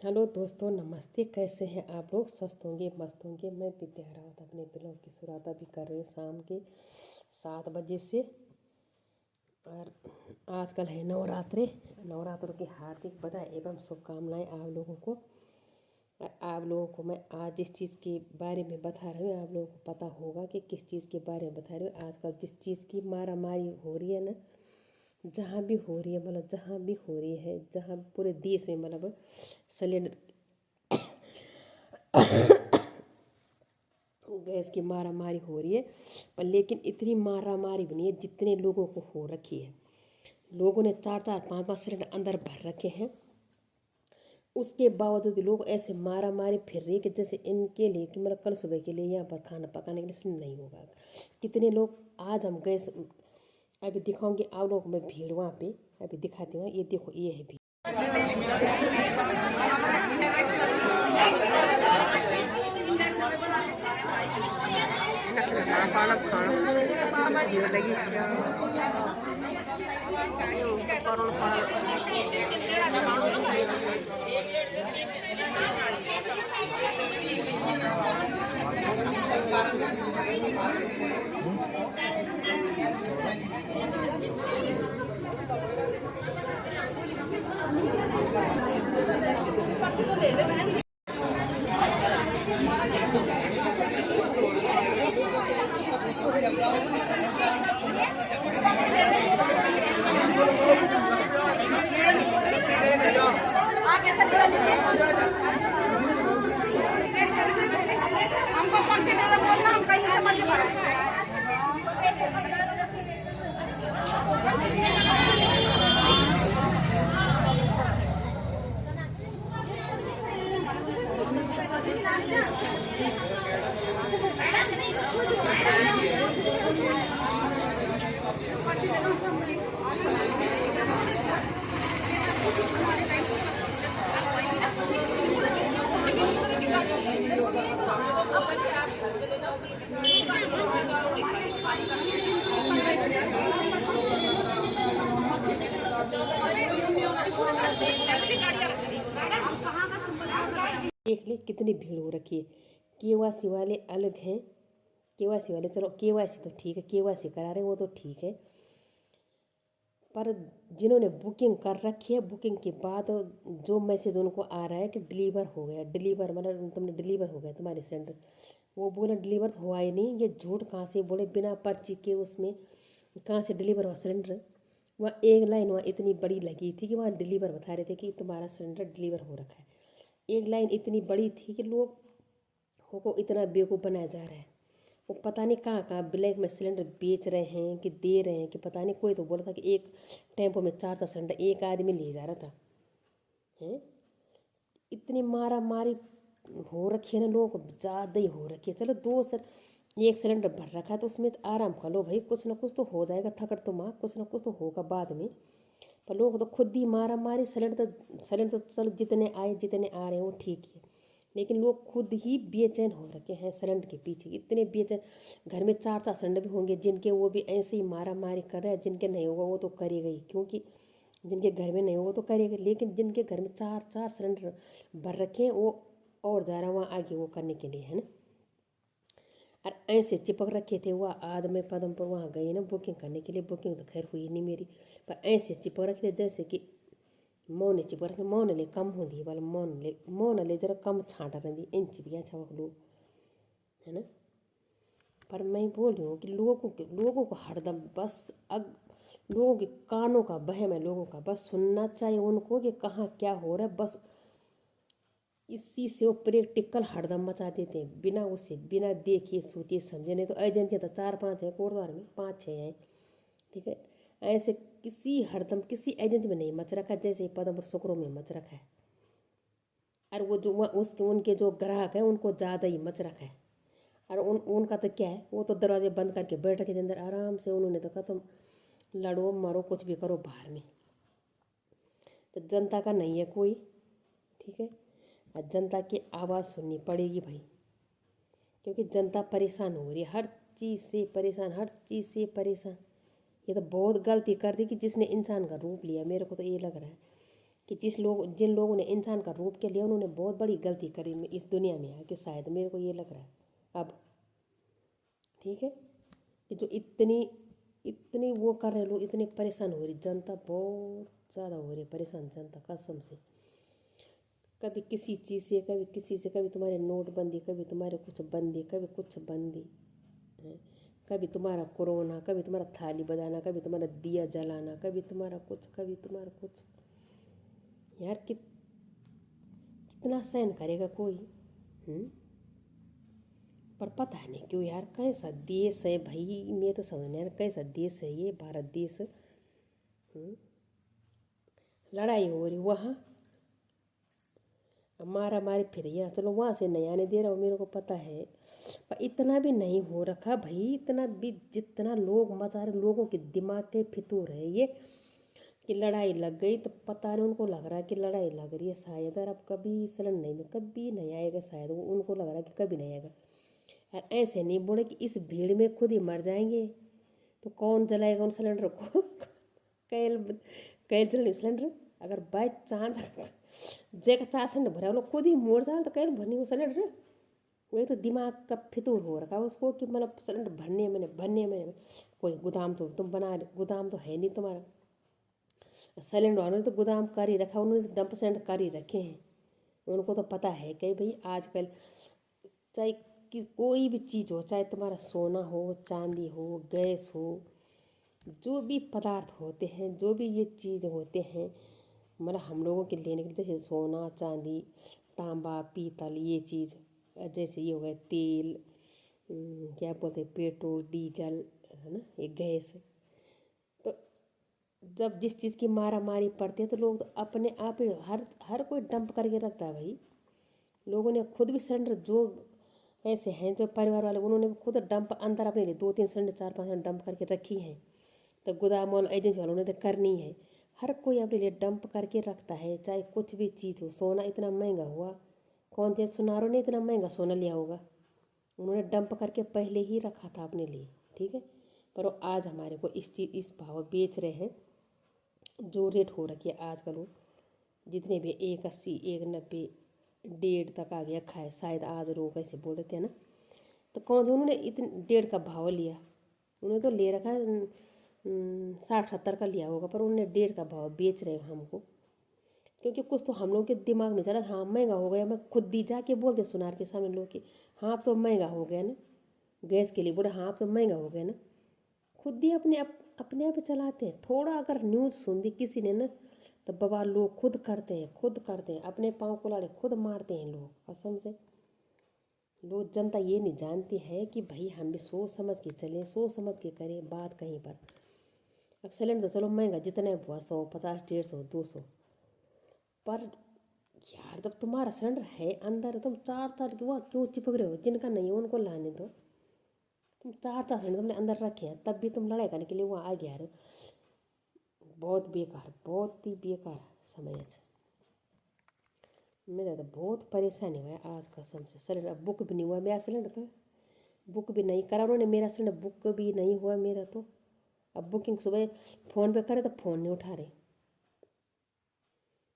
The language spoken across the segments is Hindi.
हेलो दोस्तों, नमस्ते। कैसे हैं आप लोग? स्वस्थ होंगे, मस्त होंगे। मैं विद्या रावत अपने ब्लॉग की शुरुआत भी कर रही हूँ शाम के 7 बजे से। और आजकल है नवरात्रि। नवरात्रों की हार्दिक बधाई एवं शुभकामनाएं आप लोगों को। और आप लोगों को मैं आज जिस चीज़ के बारे में बता रही हूँ, आप लोगों को पता होगा कि किस चीज़ के बारे में बता रही हूँ। आजकल जिस चीज़ की मारा मारी हो रही है ना, जहाँ भी हो रही है, मतलब जहाँ भी हो रही है, जहाँ पूरे देश में, मतलब सिलेंडर गैस की मारा मारी हो रही है। पर लेकिन इतनी मारा मारी भी नहीं है जितने लोगों को हो रखी है। लोगों ने 4-4, 5-5 सिलेंडर अंदर भर रखे हैं। उसके बावजूद भी लोग ऐसे मारा मारी फिर रही कि जैसे इनके लिए कि मतलब कल सुबह के लिए यहाँ पर खाना पकाने के लिए सिलेंडर नहीं होगा। कितने लोग आज हम गैस अभी दिखाऊंगी आप लोगों को मैं भीड़ वहाँ पे अभी दिखाती हूँ। ये देखो, ये है भीड़। हमको कौन से डेरा बोलना, हम कहीं से मर्जी भराएंगे। देख ले कितनी भीड़ हो रखी है। केवासी वाले अलग हैं। केवासी वाले, चलो केवासी तो ठीक है, केवासी करा रहे वो तो ठीक है। पर जिन्होंने बुकिंग कर रखी है, बुकिंग के बाद जो मैसेज उनको आ रहा है कि डिलीवर हो गया, डिलीवर मतलब तुमने डिलीवर हो गया तुम्हारे सिलेंडर, वो बोला डिलीवर तो हुआ ही नहीं। ये झूठ कहाँ से बोले? बिना पर्ची के उसमें कहाँ से डिलीवर हुआ सिलेंडर? वहाँ एक लाइन वहाँ इतनी बड़ी लगी थी कि वहाँ डिलीवर बता रहे थे कि तुम्हारा सिलेंडर डिलीवर हो रखा है। एक लाइन इतनी बड़ी थी कि लोग को इतना बेवकूफ़ बनाया जा रहा है। वो पता नहीं कहाँ कहाँ ब्लैक में सिलेंडर बेच रहे हैं कि दे रहे हैं कि पता नहीं। कोई तो बोला था कि एक टेम्पो में 4-4 सिलेंडर एक आदमी ले जा रहा था। हैं, इतनी मारा मारी हो रखी है ना, लोगों को ज़्यादा ही हो रखी है। चलो एक सिलेंडर भर रखा है तो उसमें तो आराम कर लो भाई, कुछ ना कुछ तो हो जाएगा। थकड़ तो माँ, कुछ ना कुछ तो होगा बाद में। पर लोग तो खुद ही मारा मारी सिलेंडर तो चलो जितने आए जितने आ रहे हैं वो ठीक है, लेकिन लोग खुद ही बेचैन हो रखे हैं सिलेंडर के पीछे। इतने बेचैन, घर में 4-4 सिलेंडर भी होंगे जिनके, वो भी ऐसे ही मारा मारी कर रहे हैं। जिनके नहीं होगा वो तो करेगा ही, क्योंकि जिनके घर में नहीं होगा तो करेगा। लेकिन जिनके घर में 4-4 सिलेंडर भर रखे हैं वो और जा रहा है वहाँ आगे वो करने के लिए, है ना। और ऐसे चिपक रखे थे। वह आज मैं पदमपुर वहाँ गई ना बुकिंग करने के लिए। बुकिंग तो खैर हुई नहीं मेरी, पर ऐसे चिपक रखे थे जैसे कि मौन चिपक रखे। मौन ले कम होती है, वाला मौन ले जरा कम छाँटा रही इन चिपिया छवक लोग, है ना। पर मैं बोल रही हूँ कि लोगों को हरदम बस लोगों के कानों का वहम है। लोगों का बस सुनना चाहिए उनको कि कहाँ क्या हो रहा है। बस इसी से वो प्रैक्टिकल हरदम मचा देते हैं, बिना देखे सोचे समझे। नहीं तो एजेंसियाँ तो 4-5 हैं कोटद्वार में, 5-6 हैं, ठीक है। ऐसे हरदम किसी एजेंसी में नहीं मच रखा जैसे पदमपुर शुक्रों में मच रखा है। और वो जो उसके उनके जो ग्राहक हैं उनको ज़्यादा ही मच रखा है। और उनका तो क्या है, वो तो दरवाजे बंद करके बैठ के अंदर आराम से उन्होंने तो कहा तुम लड़ो मारो कुछ भी करो बाहर में। तो जनता का नहीं है कोई, ठीक है। और जनता की आवाज़ सुननी पड़ेगी भाई, क्योंकि जनता परेशान हो रही है, हर चीज़ से परेशान, हर चीज़ से परेशान। ये तो बहुत गलती कर दी कि जिसने इंसान का रूप लिया, मेरे को तो ये लग रहा है। कि जिन लोगों ने इंसान का रूप के लिया उन्होंने बहुत बड़ी गलती करी इस दुनिया में आके, शायद मेरे को ये लग रहा है अब। ठीक है, कि जो इतनी इतनी वो कर रहे लोग, इतनी परेशान हो रही जनता, बहुत ज़्यादा हो रही परेशान जनता कसम से। कभी किसी चीज़ से, कभी किसी से, कभी तुम्हारे नोटबंदी, कभी तुम्हारे कुछ बंदी, कभी कुछ बंदी, कभी तुम्हारा कोरोना, कभी तुम्हारा थाली बजाना, कभी तुम्हारा दिया जलाना, कभी तुम्हारा कुछ, कभी तुम्हारा कुछ। यार कितना सहन करेगा कोई। पर पता नहीं क्यों यार, कैसा देश है भाई, मैं तो समझ नहीं यार कैसा देश है ये भारत देश। लड़ाई हो रही वहाँ, मारा मारी फिर यहाँ, चलो वहाँ से नहीं आने दे रहा हूँ, मेरे को पता है। पर इतना भी नहीं हो रखा भाई, इतना भी जितना लोग मचा रहे, लोगों के दिमाग के फितूर है ये, कि लड़ाई लग गई तो पता नहीं, उनको लग रहा है कि लड़ाई लग रही है शायद, और अब कभी सिलेंडर नहीं, कभी नहीं आएगा शायद, वो उनको लग रहा है कि कभी नहीं आएगा। यार ऐसे नहीं बोले कि इस भीड़ में खुद ही मर जाएंगे तो कौन जलाएगा उन सिलेंडर को। कैल कैल जल सिलेंडर, अगर बाई चांस जेका 4 सिलेंडर भरा लोग खुद ही मोड़ जाए तो कैल भरनी वो सिलेंडर। वही तो दिमाग का फितूर हो रखा है उसको, कि मतलब सिलेंडर भरने में कोई गोदाम तो तुम बना रहे, गोदाम तो है नहीं तुम्हारा। सिलेंडर वालों ने तो गोदाम कर ही रखा, उन्होंने डंप सिलेंडर कर ही रखे हैं। उनको तो पता है कि भाई आजकल चाहे कि कोई भी चीज़ हो, चाहे तुम्हारा सोना हो, चांदी हो, गैस हो, जो भी पदार्थ होते हैं, जो भी ये चीज़ होते हैं, मतलब हम लोगों के लेने के लिए, जैसे सोना चांदी तांबा पीतल, ये चीज़, जैसे ये हो गए तेल, क्या बोलते हैं, पेट्रोल डीजल, है ना, ये गैस। तो जब जिस चीज़ की मारा मारी पड़ती है तो लोग तो अपने आप ही हर कोई डंप करके रखता है भाई। लोगों ने खुद भी सिलेंडर, जो ऐसे हैं जो परिवार वाले, उन्होंने खुद डंप अंदर अपने लिए 2-3 सिलेंडर 4-5 सिलेंडर डंप करके रखी हैं। तो गोदाम वालों एजेंसी वालों ने तो करनी है। हर कोई अपने लिए डंप करके रखता है, चाहे कुछ भी चीज़ हो। सोना इतना महंगा हुआ, कौन से सुनारों ने इतना महंगा सोना लिया होगा, उन्होंने डंप करके पहले ही रखा था अपने लिए। ठीक है, पर वो आज हमारे को इस भाव बेच रहे हैं, जो रेट हो रखी है आजकल, वो जितने भी 180 190 1.5 तक आ गया खाए शायद, आज लोग ऐसे बोल रहे थे ना। तो कौन से उन्होंने इतने 1.5 का भाव लिया, उन्होंने तो ले रखा है 60-70 का लिया होगा, पर उन्होंने 1.5 का भाव बेच रहे हैं हमको। क्योंकि कुछ तो हम लोग के दिमाग में चला, हाँ महंगा हो गया, मैं खुद दी जाके बोल दे सुनार के सामने लोग कि हाँ अब तो महंगा हो गया ना, गैस के लिए बोले हाँ अब तो महंगा हो गया ना। खुद ही अपने आप ही चलाते हैं। थोड़ा अगर न्यूज़ सुन दी किसी ने ना, तो बाबा लोग खुद करते हैं, अपने पाँव को लाड़े खुद मारते हैं लोग कसम से। लोग जनता ये नहीं जानती है कि भाई हम भी सोच समझ के चलें, सोच समझ के करें बात कहीं पर। अब सिलेंडर तो चलो महंगा जितने हुआ 100 50 150 200, पर यार जब तुम्हारा सिलेंडर है अंदर, तुम 4 क्यों चिपक रहे हो, जिनका नहीं है उनको लाने दो। तुम 4 सिलेंडर तुमने अंदर रखे हैं, तब भी तुम लड़ाई करने के लिए वहाँ आ गया रहे। बहुत बेकार, बहुत ही बेकार समय है। मेरा तो बहुत परेशानी हुआ है आज कसम से। सिलेंडर बुक भी नहीं हुआ मेरा, सिलेंडर तो बुक भी नहीं करा उन्होंने मेरा सिलेंडर, बुक भी नहीं हुआ मेरा तो। अब बुकिंग सुबह फ़ोन पे करे तो फ़ोन नहीं उठा रहे,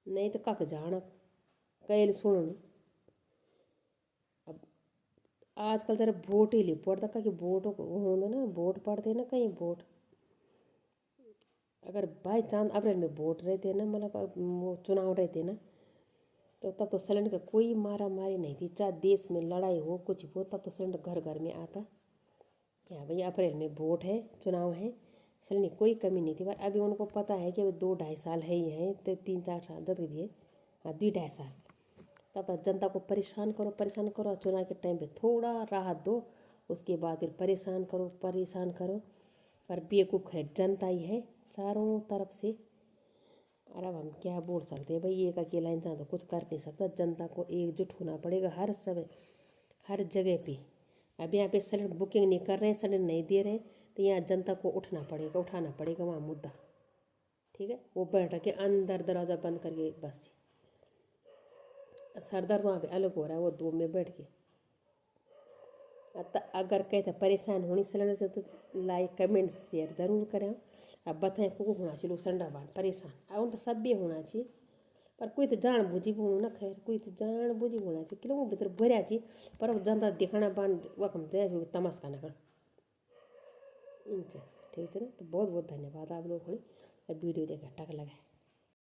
नहीं तो कक जाना कैल सुनो। अब आजकल जरा वोट ही लिप पड़ता, कि वोट होंगे ना, वोट पड़ते ना कहीं वोट, अगर बाई चांस अप्रैल में वोट रहते ना, मतलब वो चुनाव रहते ना, तो तब तो सिलेंडर का कोई मारा मारी नहीं थी। चाहे देश में लड़ाई हो कुछ हो, तब तो सिलेंडर घर घर में आता। क्या भाई अप्रैल में वोट है, चुनाव है, सिलेंडर कोई कमी नहीं थी। पर अभी उनको पता है कि अभी 2-2.5 साल है ही हैं, तो 3-4 साल जब भी है, हाँ 2-2.5 साल, तब तक जनता को परेशान करो। चुनाव के टाइम पे थोड़ा राहत दो, उसके बाद फिर परेशान करो। पर बेवकूफ़ है जनता ही है चारों तरफ से। और अब हम क्या बोल सकते हैं भाई, एक अकेला इंसान तो कुछ कर नहीं सकता। जनता को एकजुट होना पड़ेगा हर समय हर जगह पे। अब यहाँ पे सिलेंडर बुकिंग नहीं कर रहे हैं, सिलेंडर नहीं दे रहे हैं, तो यहाँ जनता को उठाना पड़ेगा वहाँ मुद्दा। ठीक है, वो बैठ के अंदर दरवाज़ा बंद करके बस सरदर्द वहाँ पे अलग हो रहा है, वो 2 में बैठ के। अगर कहते परेशान होनी सिलेंडर से, तो लाइक कमेंट शेयर ज़रूर करें। अब बताएं को होना चाहिए सिलेंडर बाद परेशान, अब तो सब भी होना चाहिए। पर कोई तो जान बुझी बोणु ना खैर कोई तो जान बुझी बोणा चाहिए किलो भीतर भरिया छी पर जनता दिखाना पान वखम जाए जो तमाश का ना ठीक है ना। तो बहुत बहुत धन्यवाद आप लोगों ने वीडियो देखा टक लगा।